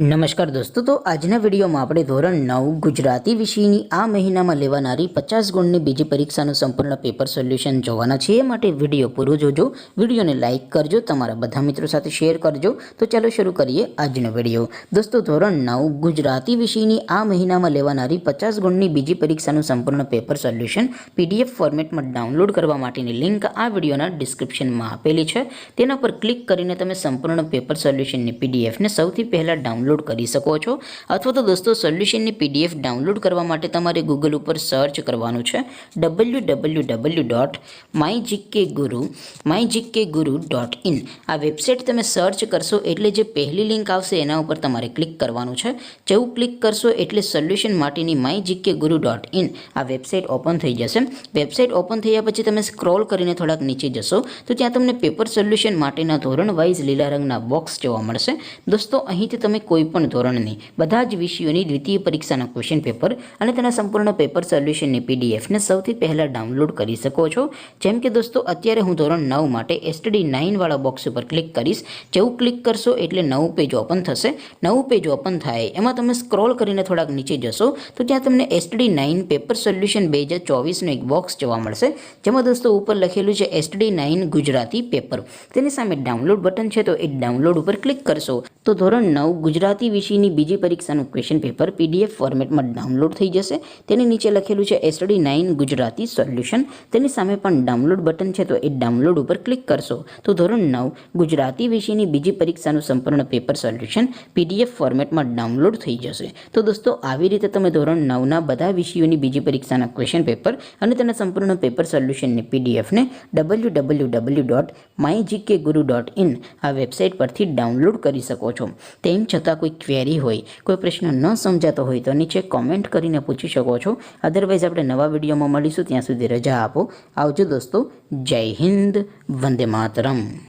નમસ્કાર દોસ્તો, તો આજના વિડીયોમાં આપણે ધોરણ 9 ગુજરાતી વિષયની આ મહિનામાં લેવાનારી 50 ગુણની બીજી પરીક્ષાનું સંપૂર્ણ પેપર સોલ્યુશન જોવાના છે. એ માટે વિડીયો પૂરો જોજો, વિડીયોને લાઇક કરજો, તમારા બધા મિત્રો સાથે શેર કરજો. તો ચાલો શરૂ કરીએ આજનો વિડીયો. દોસ્તો, ધોરણ 9 ગુજરાતી વિષયની આ મહિનામાં લેવાનારી 50 ગુણની બીજી પરીક્ષાનું સંપૂર્ણ પેપર સોલ્યુશન PDF ફોર્મેટમાં ડાઉનલોડ કરવા માટેની લિંક આ વિડીયોના ડિસ્ક્રિપ્શનમાં આપેલી છે. તેના પર ક્લિક કરીને તમે સંપૂર્ણ પેપર સોલ્યુશનની PDFને સૌથી પહેલાં ડાઉનલોડ કરી શકો છો. અથવા તો દોસ્તો, સોલ્યુશનની PDF ડાઉનલોડ કરવા માટે તમારે ગૂગલ ઉપર સર્ચ કરવાનું છે www.mygkguru.in. આ વેબસાઇટ તમે સર્ચ કરશો એટલે જે પહેલી લિંક આવશે એના ઉપર તમારે ક્લિક કરવાનું છે. જેવું ક્લિક કરશો એટલે સોલ્યુશન માટેની mygkguru.in આ વેબસાઇટ ઓપન થઈ જશે. વેબસાઇટ ઓપન થયા પછી તમે સ્ક્રોલ કરીને થોડાક નીચે જશો તો ત્યાં તમને પેપર સોલ્યુશન માટેના ધોરણ વાઇઝ લીલા રંગના બોક્સ જોવા મળશે. દોસ્તો, અહીંથી તમે કોઈ પણ ધોરણની બધા જ વિષયોની દ્વિતીય પરીક્ષાના ક્વેશ્ચન પેપર અને તેના સંપૂર્ણ પેપર સોલ્યુશનની PDFને સૌથી પહેલાં ડાઉનલોડ કરી શકો છો. જેમ કે દોસ્તો, અત્યારે હું ધોરણ 9 માટે STD 9 વાળા બોક્સ ઉપર ક્લિક કરીશ. જેવું ક્લિક કરશો એટલે નવું પેજ ઓપન થશે. નવું પેજ ઓપન થાય એમાં તમે સ્ક્રોલ કરીને થોડાક નીચે જશો તો ત્યાં તમને STD 9 પેપર સોલ્યુશન 2024નું એક બોક્સ જોવા મળશે. જેમાં દોસ્તો ઉપર લખેલું છે STD 9 ગુજરાતી પેપર. તેની સામે ડાઉનલોડ બટન છે, તો એ ડાઉનલોડ ઉપર ક્લિક કરશો તો ધોરણ 9 ગુજરાતી વિષયની બીજી પરીક્ષાનું ક્વેશ્ચન પેપર PDF ફોર્મેટમાં ડાઉનલોડ થઈ જશે. તેની નીચે લખેલું છે STD 9 ગુજરાતી સોલ્યુશન. તેની સામે પણ ડાઉનલોડ બટન છે, તો એ ડાઉનલોડ ઉપર ક્લિક કરશો તો ધોરણ 9 ગુજરાતી વિષયની બીજી પરીક્ષાનું સંપૂર્ણ પેપર સોલ્યુશન PDF ફોર્મેટમાં ડાઉનલોડ થઈ જશે. તો દોસ્તો, આવી રીતે તમે ધોરણ 9ના બધા વિષયોની બીજી પરીક્ષાના ક્વેશ્ચન પેપર અને તેના સંપૂર્ણ પેપર સોલ્યુશનની PDFને www.mygkguru.in આ વેબસાઇટ પરથી ડાઉનલોડ કરી શકો છો. તેમ છતાં કોઈ ક્વેરી હોય, કોઈ પ્રશ્ન ન સમજાતો હોય તો નીચે કોમેન્ટ કરીને પૂછી શકો છો. અધરવાઇઝ આપણે નવા વિડીયોમાં મળીશું. ત્યાં સુધી રજા આપો. આવજો દોસ્તો. જય હિન્દ. વંદે માતરમ.